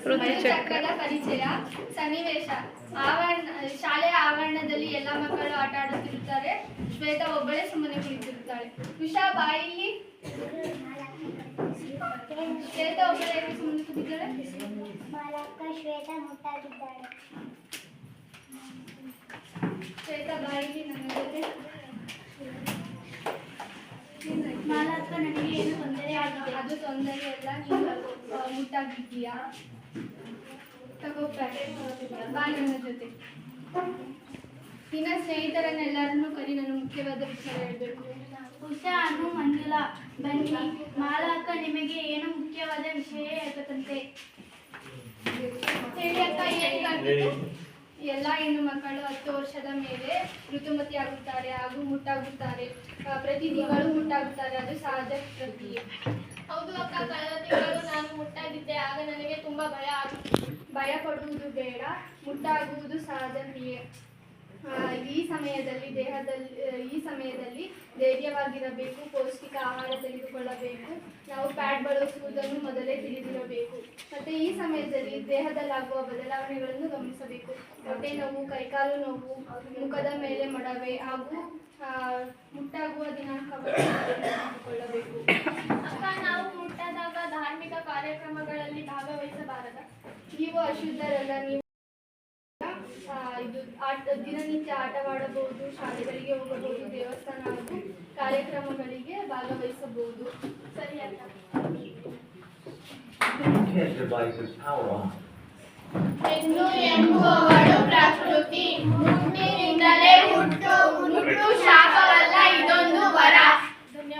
ಚಕ್ರದ ಪರಿಚಯ ಸನ್ನಿವೇಶ. ಶಾಲೆಯ ಆವರಣದಲ್ಲಿ ಎಲ್ಲ ಮಕ್ಕಳು ಆಟ ಆಡುತ್ತಿರುತ್ತಾರೆ. ಶ್ವೇತಾ ಒಬ್ಬಳೇ ಸುಮ್ಮನೆ ಕುಳಿತಿರುತ್ತಾಳೆ. ಉಷಾ ಬಾಯಿಲಿ. ಶ್ವೇತಾ ಒಬ್ಬಳೇ ಸುಮ್ಮನೆ ಕೂತಿದ್ದಾಳೆ. ಶ್ವೇತಾ ಮುಟ್ಟಾಗಿದ್ದಾಳೆ. ಶ್ವೇತಾ ಬಾಯಿಲಿ ನನ್ನ ಜೊತೆ. ಮಾಲಕ್ಕ ನನಗೆ ಏನು ತೊಂದರೆ ಆಗಿದೆ. ಅದು ತೊಂದರೆ ಅಲ್ಲ, ನೀನು ಮುಟ್ಟಾಗಿದ್ದೀಯಾ. ತಗೋತಾರೆ ಬಾ ನನ್ನ ಜೊತೆ. ನಿನ್ನ ಸ್ನೇಹಿತರನ್ನೆಲ್ಲರನ್ನೂ ಕರಿ, ನನ್ನ ಮುಖ್ಯವಾದ ವಿಚಾರ ಹೇಳಬೇಕು. ಉಷಾ ಅನು ಮಂಜುಳಾ ಬನ್ನಿ. ಮಾಲಕ್ಕ ನಿಮಗೆ ಏನು ಮುಖ್ಯವಾದ ವಿಷಯ ಹೇಳ್ಬೇಕಂತೆ. ಹೇಳಿ ಅಕ್ಕ, ಏನಾಗಿತ್ತು? ಎಲ್ಲ ಹೆಣ್ಣು ಮಕ್ಕಳು 10 ವರ್ಷದ ಮೇಲೆ ಋತುಮತಿ ಆಗುತ್ತಾರೆ ಹಾಗೂ ಮುಟ್ಟಾಗುತ್ತಾರೆ. ಪ್ರತಿ ತಿಂಗಳು ಮುಟ್ಟಾಗುತ್ತಾರೆ, ಅದು ಸಹಜ ಪ್ರಕ್ರಿಯೆ. ಹೌದು ಅಕ್ಕ, ಕಳೆದ ತಿಂಗಳು ನಾನು ಮುಟ್ಟಾಗಿದ್ದೆ. ಆಗ ನನಗೆ ತುಂಬಾ ಭಯ ಪಡುವುದು ಬೇಡ, ಮುಟ್ಟಾಗುವುದು ಸಹಜ ಕ್ರಿಯೆ. ಈ ಸಮಯದಲ್ಲಿ ಧೈರ್ಯವಾಗಿರಬೇಕು, ಪೌಷ್ಟಿಕ ಆಹಾರ ತೆಗೆದುಕೊಳ್ಳಬೇಕು. ನಾವು ಪ್ಯಾಡ್ ಬಳಸುವುದನ್ನು ಮೊದಲೇ ತಿಳಿದಿರಬೇಕು. ಮತ್ತು ಈ ಸಮಯದಲ್ಲಿ ದೇಹದಲ್ಲಾಗುವ ಬದಲಾವಣೆಗಳನ್ನು ಗಮನಿಸಬೇಕು. ಹೊಟ್ಟೆ ನೋವು, ಕೈಕಾಲು ನೋವು, ಮುಖದ ಮೇಲೆ ಮೊಡವೆ ಹಾಗೂ ಮುಟ್ಟಾಗುವ ದಿನಾಂಕವನ್ನು ತಿಳಿದುಕೊಳ್ಳಬೇಕು. ಅಕ್ಕ, ನಾವು ಮುಟ್ಟಾದಾಗ ಧಾರ್ಮಿಕ ಕಾರ್ಯಕ್ರಮಗಳಲ್ಲಿ ಭಾಗವಹಿಸಬಾರದ? ನೀವು ಅಶುದ್ಧರಲ್ಲ. ನೀವು ದಿನನಿತ್ಯ ಆಟವಾಡಬಹುದು, ಶಾಲೆಗಳಿಗೆ ಹೋಗಬಹುದು, ದೇವಸ್ಥಾನ ಹಾಗೂ ಕಾರ್ಯಕ್ರಮಗಳಿಗೆ ಭಾಗವಹಿಸಬಹುದು. ಸರಿ ಅಕ್ಕ. ಹೆಣ್ಣು ಎಂಬುವವಳು ಪ್ರಕೃತಿ, ಹುಟ್ಟಿನಿಂದಲೇ ಹುಟ್ಟು ಶಾಪ